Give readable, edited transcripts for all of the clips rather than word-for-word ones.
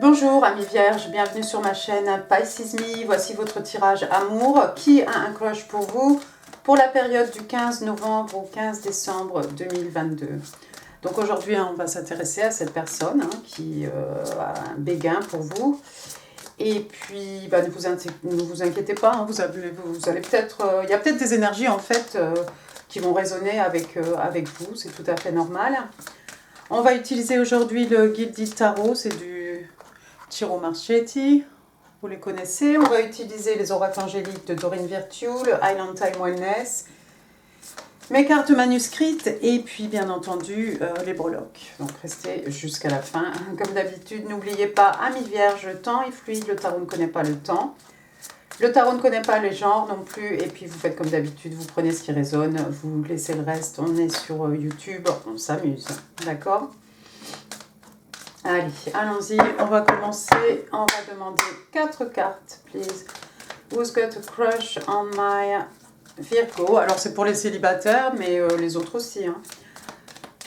Bonjour amis vierges, bienvenue sur ma chaîne Pisces Me. Voici votre tirage amour. Qui a un crush pour vous pour la période du 15 novembre au 15 décembre 2022? Donc aujourd'hui, on va s'intéresser à cette personne qui a un béguin pour vous. Et puis, ne vous inquiétez pas, vous allez peut-être... il y a peut-être des énergies en fait qui vont résonner avec vous, c'est tout à fait normal. On va utiliser aujourd'hui le Gilded Tarot, c'est du Ciro Marchetti, vous les connaissez. On va utiliser les oracles angéliques de Doreen Virtue, le Island Time Wellness, mes cartes manuscrites et puis bien entendu les breloques. Donc restez jusqu'à la fin. Comme d'habitude, n'oubliez pas, amis vierges, le temps est fluide, le tarot ne connaît pas le temps. Le tarot ne connaît pas les genres non plus. Et puis vous faites comme d'habitude, vous prenez ce qui résonne, vous laissez le reste. On est sur YouTube, on s'amuse. D'accord ? Allez, allons-y, on va commencer. On va demander 4 cartes, please. Who's got a crush on my Virgo? Alors, c'est pour les célibataires, mais les autres aussi.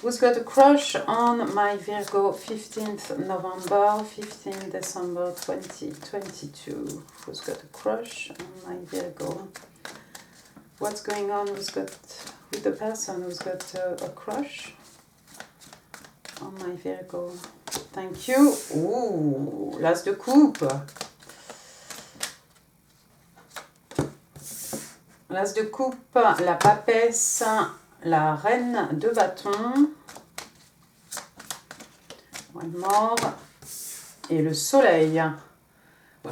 Who's got a crush on my Virgo? 15th November, 15th December 2022. Who's got a crush on my Virgo? What's going on with the person who's got a crush on my Virgo? Thank you. Ouh, l'as de coupe. L'as de coupe, la papesse, la reine de bâton. One more. Et le soleil.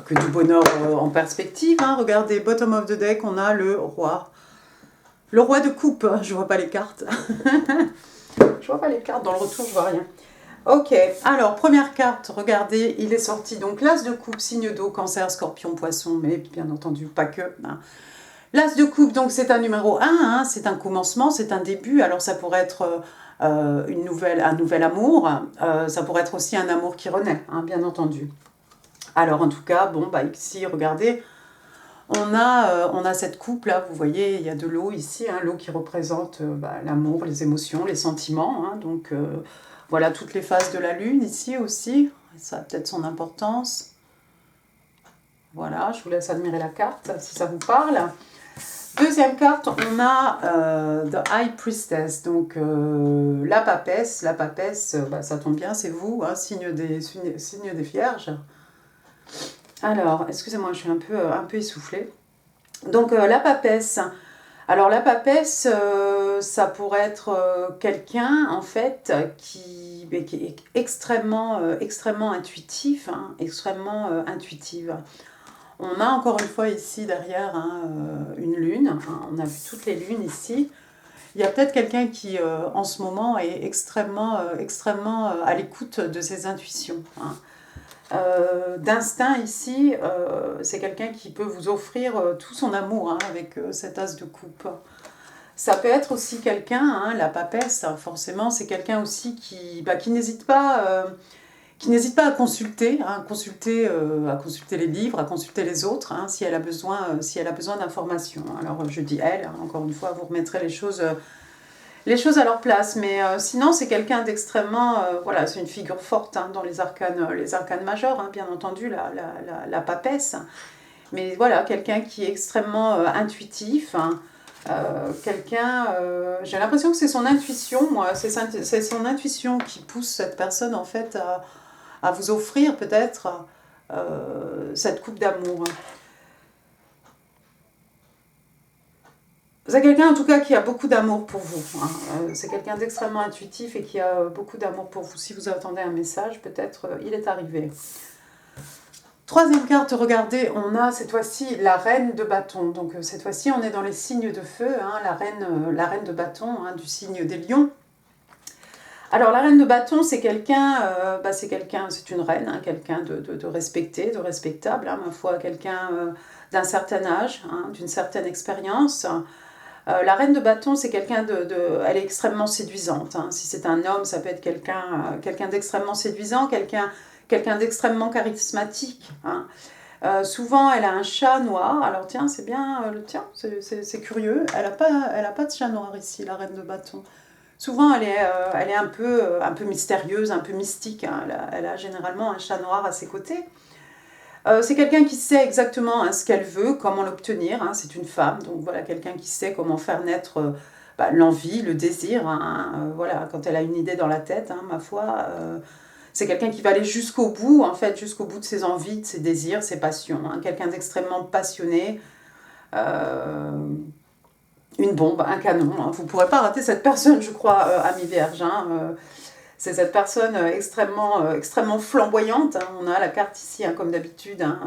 Que du bonheur en perspective. Regardez, bottom of the deck, on a le roi. Le roi de coupe. Je vois pas les cartes. Je vois pas les cartes. Dans le retour, je vois rien. Ok, alors première carte, regardez, il est sorti donc l'as de coupe, signe d'eau, cancer, scorpion, poisson, mais bien entendu pas que. L'as de coupe, donc c'est un numéro 1, c'est un commencement, c'est un début, alors ça pourrait être un nouvel amour, ça pourrait être aussi un amour qui renaît, bien entendu. Alors en tout cas, ici, regardez, on a cette coupe là, vous voyez, il y a de l'eau ici, l'eau qui représente l'amour, les émotions, les sentiments, donc... voilà toutes les phases de la lune ici aussi, ça a peut-être son importance. Voilà, je vous laisse admirer la carte si ça vous parle. Deuxième carte, on a The High Priestess, donc la papesse. La papesse, ça tombe bien, c'est vous, signe des vierges. Alors, excusez-moi, je suis un peu essoufflée. Donc la papesse... Alors la papesse, ça pourrait être quelqu'un en fait qui est extrêmement intuitif, extrêmement intuitive. On a encore une fois ici derrière une lune, on a vu toutes les lunes ici. Il y a peut-être quelqu'un qui en ce moment est extrêmement à l'écoute de ses intuitions. D'instinct ici, c'est quelqu'un qui peut vous offrir tout son amour avec cet as de coupe. Ça peut être aussi quelqu'un, la papesse, forcément, c'est quelqu'un aussi qui n'hésite pas, à consulter, à consulter les livres, à consulter les autres, si elle a besoin d'informations. Alors je dis elle, encore une fois, vous remettrez les choses à leur place, mais sinon c'est quelqu'un d'extrêmement, voilà, c'est une figure forte dans les arcanes majeurs, bien entendu, la papesse, mais voilà, quelqu'un qui est extrêmement intuitif, quelqu'un, j'ai l'impression que c'est son intuition, moi, c'est son intuition qui pousse cette personne en fait à vous offrir peut-être cette coupe d'amour. C'est quelqu'un en tout cas qui a beaucoup d'amour pour vous. C'est quelqu'un d'extrêmement intuitif et qui a beaucoup d'amour pour vous. Si vous attendez un message, peut-être il est arrivé. Troisième carte, regardez, on a cette fois-ci la reine de bâton. Donc cette fois-ci, on est dans les signes de feu, la reine de bâton du signe des lions. Alors la reine de bâton, c'est quelqu'un, c'est une reine, quelqu'un de respecté, de respectable, ma foi, quelqu'un d'un certain âge, d'une certaine expérience. La reine de bâton, c'est quelqu'un elle est extrêmement séduisante. Si c'est un homme, ça peut être quelqu'un d'extrêmement séduisant, quelqu'un d'extrêmement charismatique. Souvent, elle a un chat noir. Alors tiens, c'est bien, c'est curieux. Elle a pas de chat noir ici, la reine de bâton. Souvent, elle est un peu mystérieuse, un peu mystique. Hein. Elle a généralement un chat noir à ses côtés. C'est quelqu'un qui sait exactement hein, ce qu'elle veut, comment l'obtenir. Hein. C'est une femme, donc voilà, quelqu'un qui sait comment faire naître l'envie, le désir. Hein. Voilà, quand elle a une idée dans la tête, hein, ma foi, c'est quelqu'un qui va aller jusqu'au bout, en fait, jusqu'au bout de ses envies, de ses désirs, ses passions. Hein. Quelqu'un d'extrêmement passionné. Une bombe, un canon. Hein. Vous ne pourrez pas rater cette personne, je crois, ami Vierge. Hein. C'est cette personne extrêmement flamboyante. Hein. On a la carte ici, hein, comme d'habitude, hein,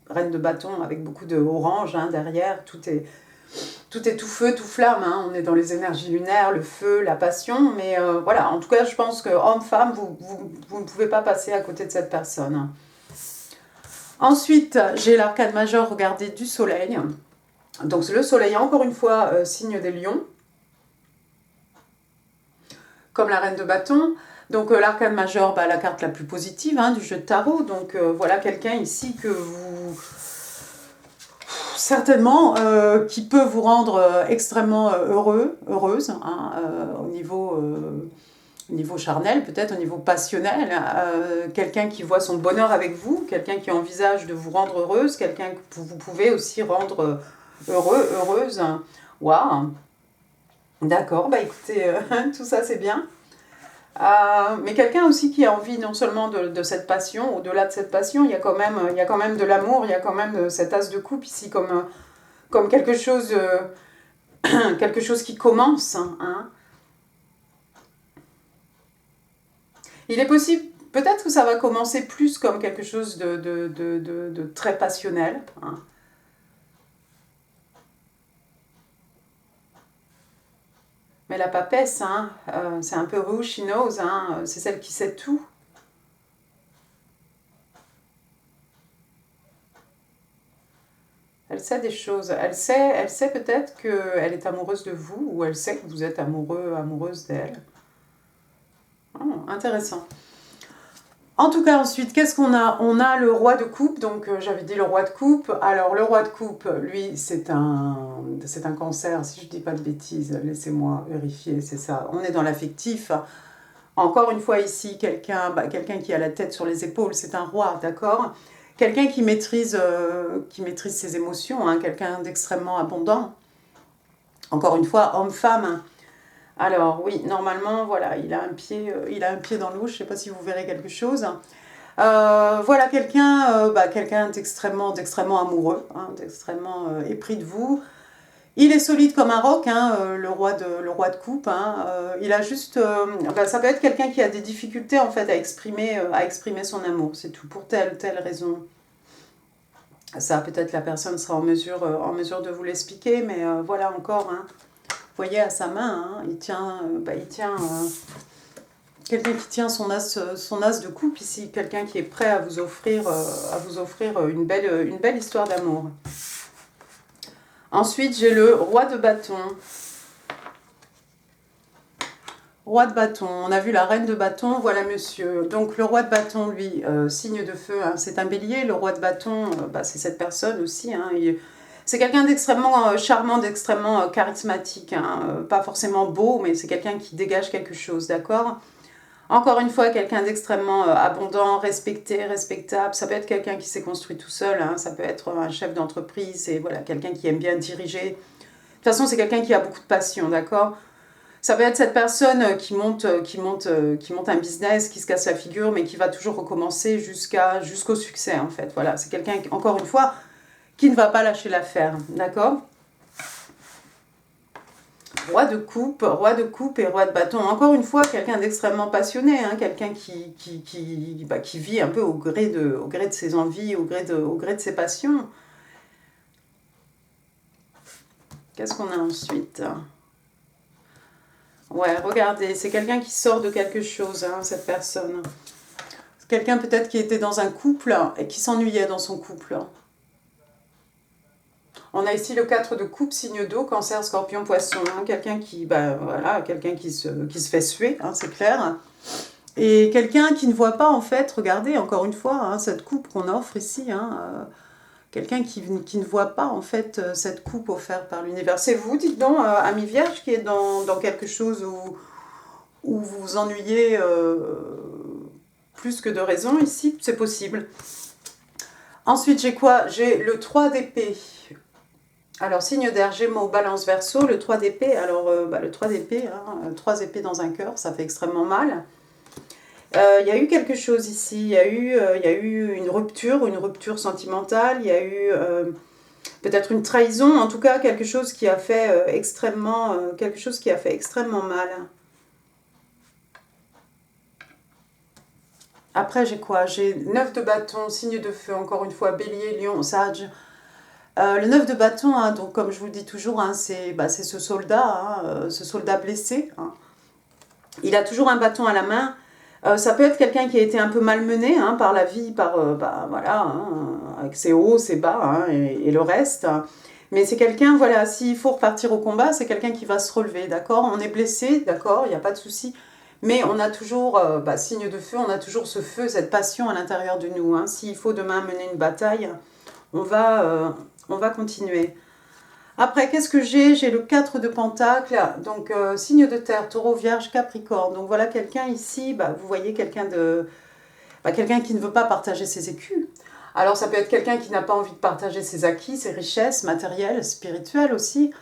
reine de bâton avec beaucoup de orange hein, derrière. Tout est tout feu, tout flamme. Hein. On est dans les énergies lunaires, le feu, la passion. Mais voilà, en tout cas, je pense que homme-femme, vous ne pouvez pas passer à côté de cette personne. Hein. Ensuite, j'ai l'arcane majeur, regardez, du soleil. Donc le soleil, encore une fois, signe des lions. Comme la reine de bâton. Donc l'arcane majeur, la carte la plus positive hein, du jeu de tarot. Donc voilà quelqu'un ici que vous... certainement, qui peut vous rendre extrêmement heureuse, hein, au niveau charnel, peut-être au niveau passionnel. Quelqu'un qui voit son bonheur avec vous, quelqu'un qui envisage de vous rendre heureuse, quelqu'un que vous pouvez aussi rendre heureuse. Waouh. D'accord, écoutez, tout ça c'est bien. Mais quelqu'un aussi qui a envie non seulement de cette passion, au-delà de cette passion, il y a quand même de l'amour, il y a quand même cet as de coupe ici comme quelque chose qui commence. Hein. Il est possible, peut-être que ça va commencer plus comme quelque chose de très passionnel. Hein. Mais la papesse, hein, c'est un peu who she knows, hein, c'est celle qui sait tout. Elle sait des choses. Elle sait peut-être qu'elle est amoureuse de vous ou elle sait que vous êtes amoureuse d'elle. Oh, intéressant. En tout cas, ensuite, qu'est-ce qu'on a? On a le roi de coupe, donc j'avais dit le roi de coupe. Alors, le roi de coupe, lui, c'est un cancer, si je ne dis pas de bêtises, laissez-moi vérifier, c'est ça. On est dans l'affectif. Encore une fois, ici, quelqu'un qui a la tête sur les épaules, c'est un roi, d'accord? Quelqu'un qui maîtrise ses émotions, hein, quelqu'un d'extrêmement abondant. Encore une fois, homme-femme. Alors oui, normalement, voilà, il a un pied dans l'eau, je ne sais pas si vous verrez quelque chose. Voilà quelqu'un d'extrêmement amoureux, hein, d'extrêmement épris de vous. Il est solide comme un roc, hein, le roi de coupe. Hein, il a juste, ça peut être quelqu'un qui a des difficultés en fait à exprimer son amour, c'est tout, pour telle raison. Ça, peut-être la personne sera en mesure de vous l'expliquer, mais voilà encore. Hein, vous voyez à sa main, hein, il tient quelqu'un qui tient son as de coupe ici, quelqu'un qui est prêt à vous offrir une belle histoire d'amour. Ensuite, j'ai le roi de bâton. Roi de bâton, on a vu la reine de bâton, voilà monsieur. Donc le roi de bâton, lui, signe de feu, hein, c'est un bélier. Le roi de bâton, c'est cette personne aussi. Hein, c'est quelqu'un d'extrêmement charmant, d'extrêmement charismatique. Hein, pas forcément beau, mais c'est quelqu'un qui dégage quelque chose, d'accord? Encore une fois, quelqu'un d'extrêmement abondant, respecté, respectable. Ça peut être quelqu'un qui s'est construit tout seul, hein, ça peut être un chef d'entreprise, et voilà, quelqu'un qui aime bien diriger. De toute façon, c'est quelqu'un qui a beaucoup de passion, d'accord? Ça peut être cette personne qui monte un business, qui se casse la figure, mais qui va toujours recommencer jusqu'au succès, en fait. Voilà, c'est quelqu'un, encore une fois, qui ne va pas lâcher l'affaire, d'accord? Roi de coupe et roi de bâton. Encore une fois, quelqu'un d'extrêmement passionné, hein, quelqu'un qui vit un peu au gré de ses envies, au gré de ses passions. Qu'est-ce qu'on a ensuite? Ouais, regardez, c'est quelqu'un qui sort de quelque chose, hein, cette personne. C'est quelqu'un peut-être qui était dans un couple et qui s'ennuyait dans son couple. On a ici le 4 de coupe, signe d'eau, cancer, scorpion, poisson. Hein, quelqu'un qui se fait suer, hein, c'est clair. Et quelqu'un qui ne voit pas, en fait, regardez, encore une fois, hein, cette coupe qu'on offre ici, hein, quelqu'un qui ne voit pas, en fait, cette coupe offerte par l'univers. C'est vous, dites donc, ami Vierge, qui est dans quelque chose où ou vous vous ennuyez plus que de raison, ici, c'est possible. Ensuite, j'ai quoi? J'ai le 3 d'épée. Alors, signe d'air, Gémeaux, Balance, Verseau, le 3 d'épée. Alors, le 3 d'épée, 3 épées dans un cœur, ça fait extrêmement mal. Il y a eu quelque chose ici, il y a eu une rupture sentimentale, il y a eu peut-être une trahison, en tout cas quelque chose qui a fait extrêmement mal. Après, j'ai quoi? J'ai 9 de bâton, signe de feu, encore une fois, Bélier, Lion, Sage. Le 9 de bâton, hein, donc comme je vous le dis toujours, hein, c'est ce soldat blessé. Hein. Il a toujours un bâton à la main. Ça peut être quelqu'un qui a été un peu malmené hein, par la vie, voilà, hein, avec ses hauts, ses bas hein, et le reste. Mais c'est quelqu'un, voilà, s'il faut repartir au combat, c'est quelqu'un qui va se relever, d'accord? On est blessé, d'accord, il n'y a pas de souci. Mais on a toujours, signe de feu, on a toujours ce feu, cette passion à l'intérieur de nous. Hein. S'il faut demain mener une bataille, on va continuer. Après, qu'est-ce que j'ai? J'ai le 4 de Pentacle, donc signe de terre, Taureau, Vierge, Capricorne. Donc voilà quelqu'un ici, vous voyez quelqu'un qui ne veut pas partager ses écus. Alors ça peut être quelqu'un qui n'a pas envie de partager ses acquis, ses richesses matérielles, spirituelles aussi.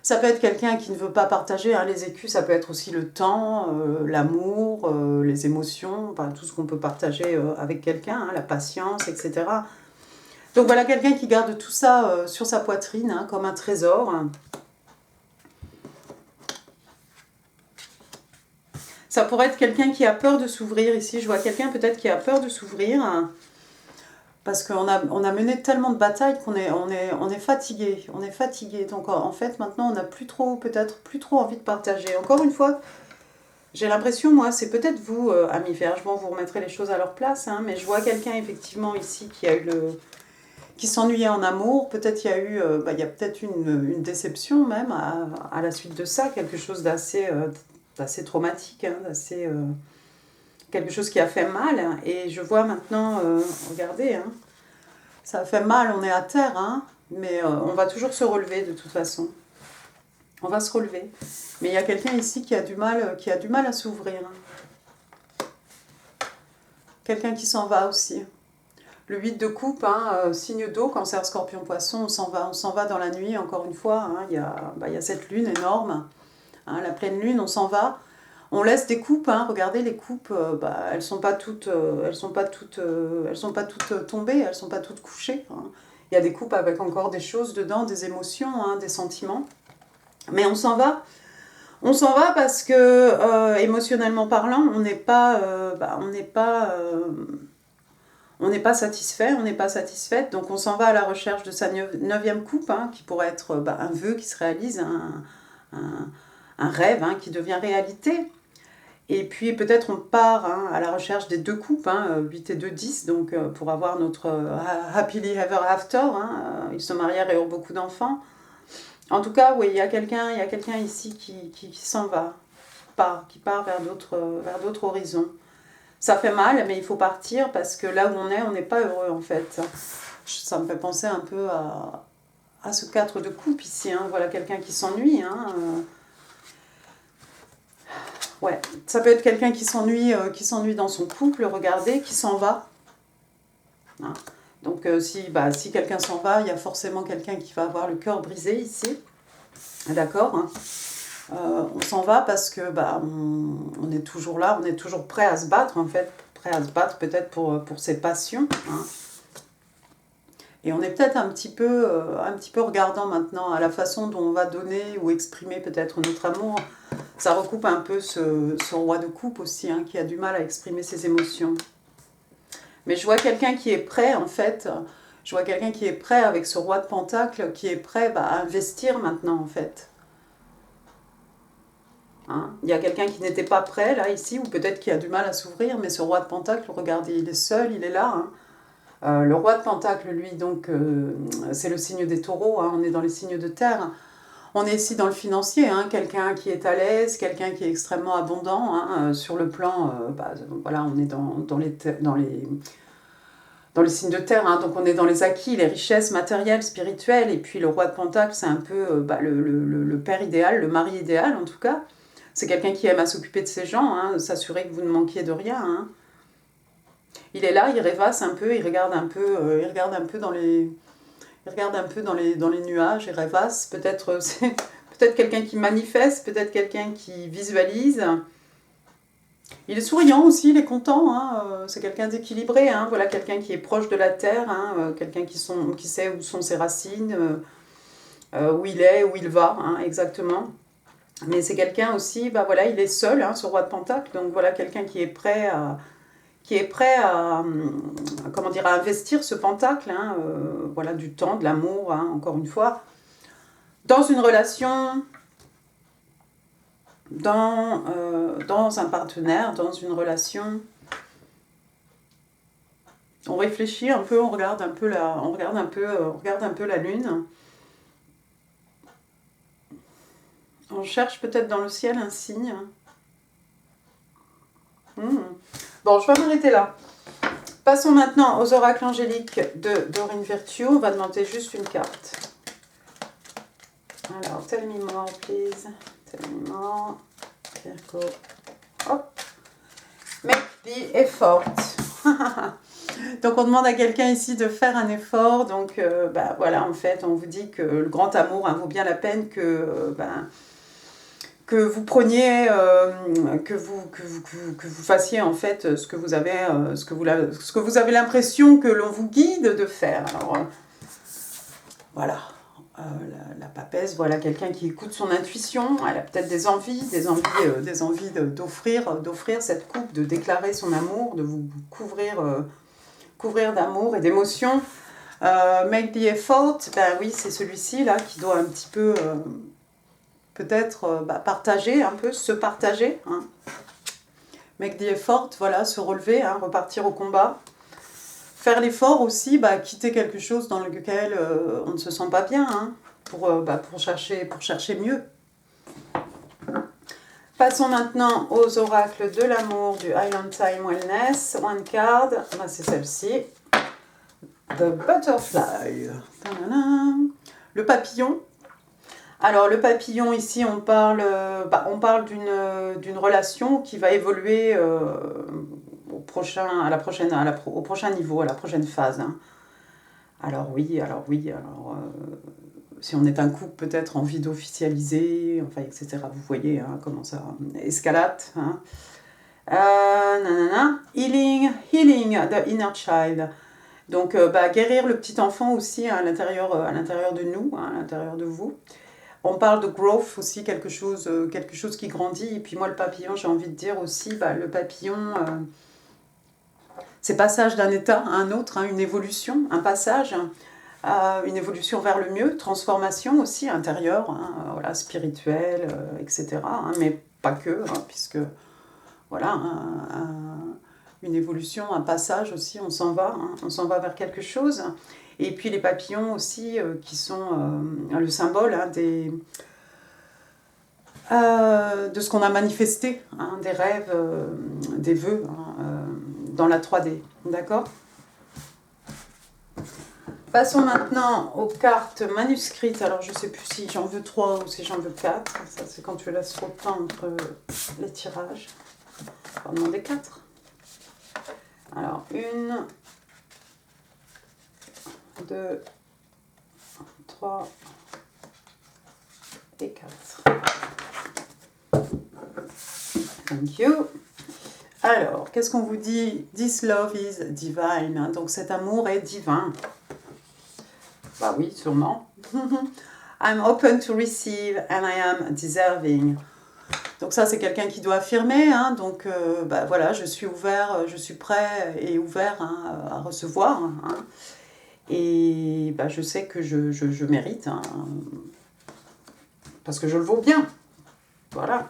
Ça peut être quelqu'un qui ne veut pas partager les écus, ça peut être aussi le temps, l'amour, les émotions, tout ce qu'on peut partager avec quelqu'un, la patience, etc. Donc voilà quelqu'un qui garde tout ça sur sa poitrine, hein, comme un trésor. Ça pourrait être quelqu'un qui a peur de s'ouvrir. Ici, je vois quelqu'un peut-être qui a peur de s'ouvrir. Parce qu'on a mené tellement de batailles qu'on est fatigué. On est fatigué. Donc en fait, maintenant, on n'a peut-être plus trop envie de partager. Encore une fois, j'ai l'impression, moi, c'est peut-être vous, amis Vierge. Bon, vous remettrez les choses à leur place. Hein, mais je vois quelqu'un, effectivement, ici, qui s'ennuyait en amour. Peut-être il y a eu il y a peut-être une déception même à la suite de ça. Quelque chose d'assez traumatique, hein, quelque chose qui a fait mal. Et je vois maintenant, regardez, hein, ça a fait mal, on est à terre, hein, mais on va toujours se relever de toute façon. On va se relever. Mais il y a quelqu'un ici qui a du mal à s'ouvrir. Quelqu'un qui s'en va aussi. Le 8 de coupe, hein, signe d'eau, Cancer, Scorpion, Poisson, on s'en va dans la nuit, encore une fois. Hein, il y a cette lune énorme, hein, la pleine lune, on s'en va. On laisse des coupes, hein, regardez les coupes, elles sont pas toutes tombées, elles sont pas toutes couchées. Hein. Il y a des coupes avec encore des choses dedans, des émotions, hein, des sentiments. Mais on s'en va. On s'en va parce que émotionnellement parlant, on n'est pas satisfait, on n'est pas satisfaite, donc on s'en va à la recherche de sa 9e coupe, hein, qui pourrait être un vœu qui se réalise, un rêve hein, qui devient réalité. Et puis peut-être on part hein, à la recherche des 2 coupes, hein, 8 et 2, 10, donc pour avoir notre happily ever after, hein, ils se marièrent et eurent beaucoup d'enfants. En tout cas, oui, il y a quelqu'un ici qui s'en va, qui part vers d'autres horizons. Ça fait mal, mais il faut partir parce que là où on n'est pas heureux en fait. Ça me fait penser un peu à ce 4 de coupe ici. Hein. Voilà quelqu'un qui s'ennuie. Hein. Ouais, ça peut être quelqu'un qui s'ennuie dans son couple, regardez, qui s'en va. Hein. Donc si quelqu'un s'en va, il y a forcément quelqu'un qui va avoir le cœur brisé ici. D'accord hein. On s'en va parce que on est toujours là, on est toujours prêt à se battre en fait, prêt à se battre peut-être pour ses passions. Hein. Et on est peut-être un petit peu regardant maintenant à la façon dont on va donner ou exprimer peut-être notre amour. Ça recoupe un peu ce roi de coupe aussi, hein, qui a du mal à exprimer ses émotions. Mais je vois quelqu'un qui est prêt en fait, je vois quelqu'un qui est prêt avec ce roi de pentacle, qui est prêt à investir maintenant en fait. Hein. Il y a quelqu'un qui n'était pas prêt là ici, ou peut-être qui a du mal à s'ouvrir, mais ce roi de pentacle, regardez, il est seul, il est là. Hein. Le roi de pentacle, lui, donc, c'est le signe des taureaux, hein, on est dans les signes de terre. On est ici dans le financier, hein, quelqu'un qui est à l'aise, quelqu'un qui est extrêmement abondant, hein, sur le plan, voilà, on est dans les signes de terre, hein, donc on est dans les acquis, les richesses matérielles, spirituelles, et puis le roi de pentacle, c'est un peu le père idéal, le mari idéal en tout cas. C'est quelqu'un qui aime à s'occuper de ses gens, hein, s'assurer que vous ne manquiez de rien. Hein. Il est là, il rêvasse un peu, il regarde un peu dans les... Il regarde un peu dans les nuages, il rêvasse. Peut-être c'est peut-être quelqu'un qui manifeste, peut-être quelqu'un qui visualise. Il est souriant aussi, il est content, hein, c'est quelqu'un d'équilibré, hein, voilà, quelqu'un qui est proche de la terre, hein, quelqu'un qui sait où sont ses racines, où il est, où il va, hein, exactement. Mais c'est quelqu'un aussi, bah voilà, il est seul, hein, ce roi de Pentacle, donc voilà, quelqu'un qui est prêt à, comment dire, à investir ce pentacle, hein, voilà, du temps, de l'amour, hein, encore une fois, dans une relation, dans un partenaire, dans une relation. On réfléchit un peu, on regarde un peu la lune. On cherche peut-être dans le ciel un signe. Bon, je vais m'arrêter là. Passons maintenant aux oracles angéliques de Doreen Virtue. On va demander juste une carte. Alors, tell me more, please. Tell me more. Virgo. Hop. Make the effort. Donc, on demande à quelqu'un ici de faire un effort. Donc, bah, voilà, en fait, on vous dit que le grand amour, hein, vaut bien la peine que vous preniez, que vous fassiez en fait ce que vous avez l'impression que l'on vous guide de faire. Alors, voilà. La papesse, voilà quelqu'un qui écoute son intuition, elle a peut-être des envies d'offrir cette coupe, de déclarer son amour, de vous couvrir d'amour et d'émotion. Make the effort, ben oui, c'est celui-ci là qui doit un petit peu peut-être partager un peu, se partager. Hein. Make the effort, voilà, se relever, hein, repartir au combat. Faire l'effort aussi, quitter quelque chose dans lequel on ne se sent pas bien, hein, pour chercher mieux. Passons maintenant aux oracles de l'amour du Island Time Wellness. One card, c'est celle-ci. The Butterfly. Le papillon. Alors le papillon ici, on parle d'une relation qui va évoluer au prochain niveau, à la prochaine phase. Hein. Alors si on est un couple peut-être envie d'officialiser, enfin etc. Vous voyez hein, comment ça escalade. Hein. Healing the inner child. Donc guérir le petit enfant aussi hein, à l'intérieur de nous, hein, à l'intérieur de vous. On parle de growth aussi, quelque chose qui grandit. Et puis moi, le papillon, j'ai envie de dire aussi, le papillon, c'est passage d'un état à un autre, hein, une évolution, un passage, une évolution vers le mieux, transformation aussi intérieure, hein, voilà, spirituelle, etc. Hein, mais pas que, hein, puisque voilà, une évolution, un passage aussi, on s'en va vers quelque chose. Et puis les papillons aussi, qui sont le symbole hein, de ce qu'on a manifesté, hein, des rêves, des vœux hein, dans la 3D. D'accord ? Passons maintenant aux cartes manuscrites. Alors je ne sais plus si j'en veux 3 ou si j'en veux 4. Ça c'est quand tu laisses trop de temps entre les tirages. On va demander 4. Alors 1, 2, 3 et 4. Thank you. Alors, qu'est-ce qu'on vous dit? This love is divine. Donc cet amour est divin. Bah oui, sûrement. I'm open to receive and I am deserving. Donc ça, c'est quelqu'un qui doit affirmer. Hein, donc voilà, je suis ouvert, je suis prêt et ouvert hein, à recevoir. Hein, et je sais que je mérite. Hein, parce que je le vaux bien. Voilà.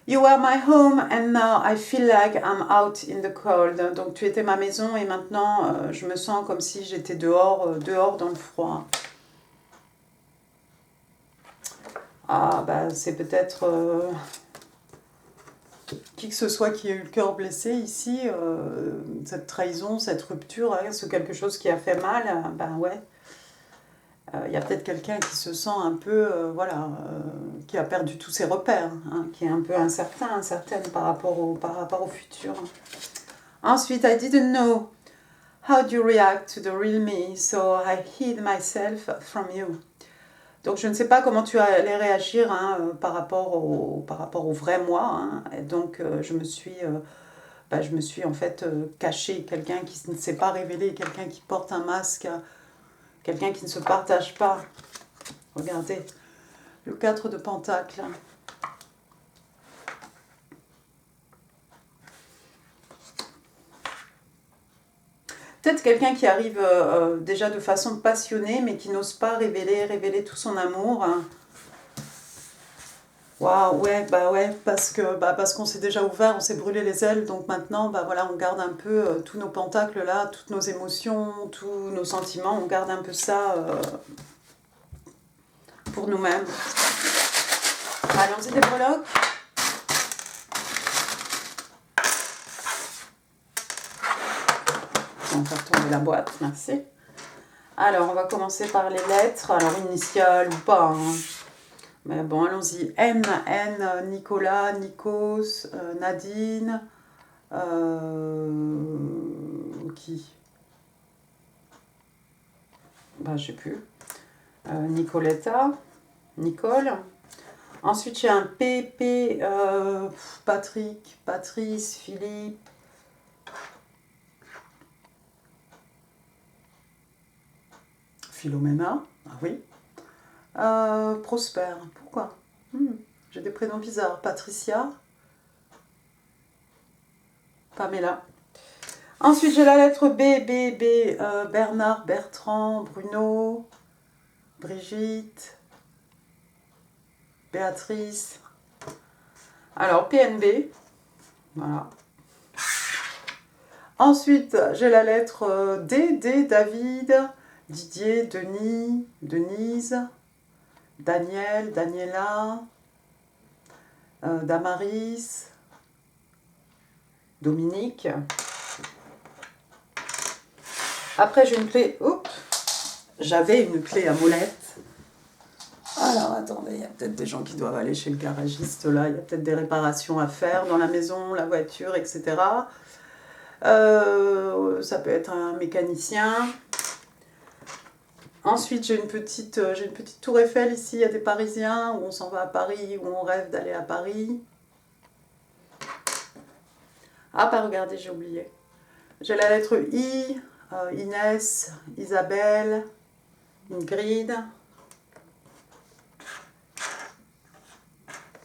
You are my home and now I feel like I'm out in the cold. Donc tu étais ma maison et maintenant je me sens comme si j'étais dehors dans le froid. Ah c'est peut-être qui que ce soit qui a eu le cœur blessé ici, cette trahison, cette rupture, hein, c'est quelque chose qui a fait mal, ouais. Il y a peut-être quelqu'un qui se sent un peu, qui a perdu tous ses repères, hein, qui est un peu incertaine par rapport au futur. Ensuite, I didn't know how do you react to the real me, so I hid myself from you. Donc je ne sais pas comment tu allais réagir hein, par rapport au vrai moi. Hein, et donc je me suis en fait cachée, quelqu'un qui ne s'est pas révélé, quelqu'un qui porte un masque, quelqu'un qui ne se partage pas. Regardez, le 4 de Pentacles. Peut-être quelqu'un qui arrive déjà de façon passionnée, mais qui n'ose pas révéler tout son amour. Waouh, ouais, parce qu'on s'est déjà ouvert, on s'est brûlé les ailes, donc maintenant, voilà, on garde un peu tous nos pentacles là, toutes nos émotions, tous nos sentiments, on garde un peu ça pour nous-mêmes. Allons-y des breloques. On va faire tomber la boîte, merci. Alors, on va commencer par les lettres. Alors, initiales ou pas. Hein. Mais bon, allons-y. N, Nicolas, Nikos, Nadine. Qui je sais plus. Nicoletta, Nicole. Ensuite, j'ai un P, Patrick, Patrice, Philippe. Philomena, ah oui. Prosper, pourquoi j'ai des prénoms bizarres. Patricia. Pamela. Ensuite, j'ai la lettre B, Bernard, Bertrand, Bruno, Brigitte, Béatrice. Alors, PNB, voilà. Ensuite, j'ai la lettre D, David, Didier, Denis, Denise, Daniel, Daniela, Damaris, Dominique. Après, j'ai une clé. Oups, j'avais une clé à molette. Alors, attendez, il y a peut-être des gens qui doivent aller chez le garagiste là. Il y a peut-être des réparations à faire dans la maison, la voiture, etc. Ça peut être un mécanicien. Ensuite, j'ai une petite tour Eiffel ici. Il y a des Parisiens où on s'en va à Paris, où on rêve d'aller à Paris. Ah, regardez, j'ai oublié. J'ai la lettre I, Inès, Isabelle, Ingrid.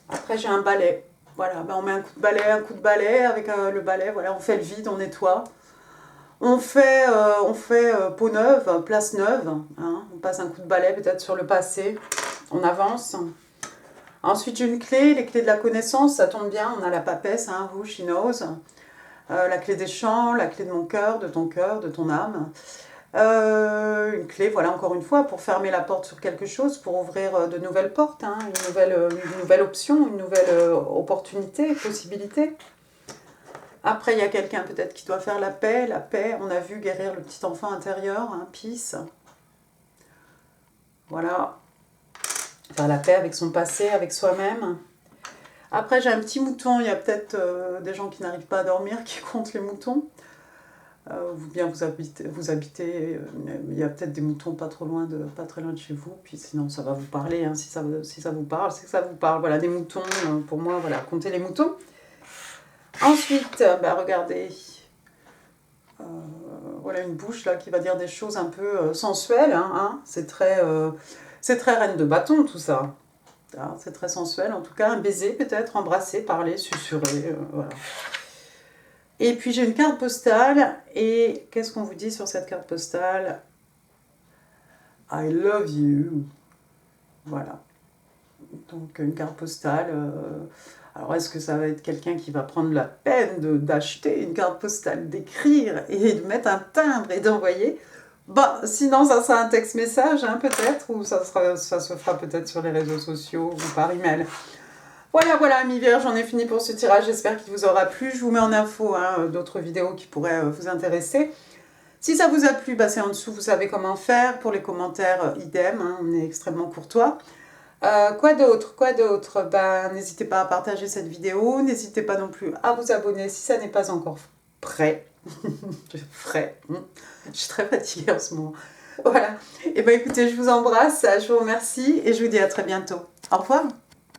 Après, j'ai un balai. Voilà, on met un coup de balai, avec le balai, voilà, on fait le vide, on nettoie. On fait peau neuve, place neuve. Hein, on passe un coup de balai peut-être sur le passé. On avance. Ensuite, j'ai une clé, les clés de la connaissance, ça tombe bien, on a la papesse, hein, who, she knows. La clé des champs, la clé de mon cœur, de ton âme. Une clé, voilà, encore une fois, pour fermer la porte sur quelque chose, pour ouvrir de nouvelles portes, hein, une nouvelle option, une nouvelle opportunité, possibilité. Après, il y a quelqu'un peut-être qui doit faire la paix. On a vu guérir le petit enfant intérieur, hein, peace. Voilà. Faire la paix avec son passé, avec soi-même. Après, j'ai un petit mouton. Il y a peut-être des gens qui n'arrivent pas à dormir, qui comptent les moutons. Ou bien vous habitez, il y a peut-être des moutons pas très loin de chez vous. Puis sinon, ça va vous parler. Hein, si ça vous parle, c'est que ça vous parle. Voilà, des moutons. Pour moi, voilà, comptez les moutons. Ensuite, regardez, voilà une bouche là qui va dire des choses un peu sensuelles, hein. C'est très reine de bâton tout ça. Hein, c'est très sensuel, en tout cas un baiser peut-être, embrasser, parler, susurrer, voilà. Et puis j'ai une carte postale, et qu'est-ce qu'on vous dit sur cette carte postale? I love you. Voilà. Donc une carte postale. Alors, est-ce que ça va être quelqu'un qui va prendre la peine d'acheter une carte postale, d'écrire et de mettre un timbre et d'envoyer? Sinon, ça sera un texte-message, hein, peut-être, ou ça se fera peut-être sur les réseaux sociaux ou par email. Voilà, amis vierges, j'en ai fini pour ce tirage. J'espère qu'il vous aura plu. Je vous mets en info d'autres vidéos qui pourraient vous intéresser. Si ça vous a plu, c'est en dessous, vous savez comment faire. Pour les commentaires, idem, hein, on est extrêmement courtois. Quoi d'autre? Quoi d'autre? Ben, n'hésitez pas à partager cette vidéo. N'hésitez pas non plus à vous abonner si ça n'est pas encore prêt. Frais. Je suis très fatiguée en ce moment. Voilà. Et ben écoutez, je vous embrasse, je vous remercie et je vous dis à très bientôt. Au revoir.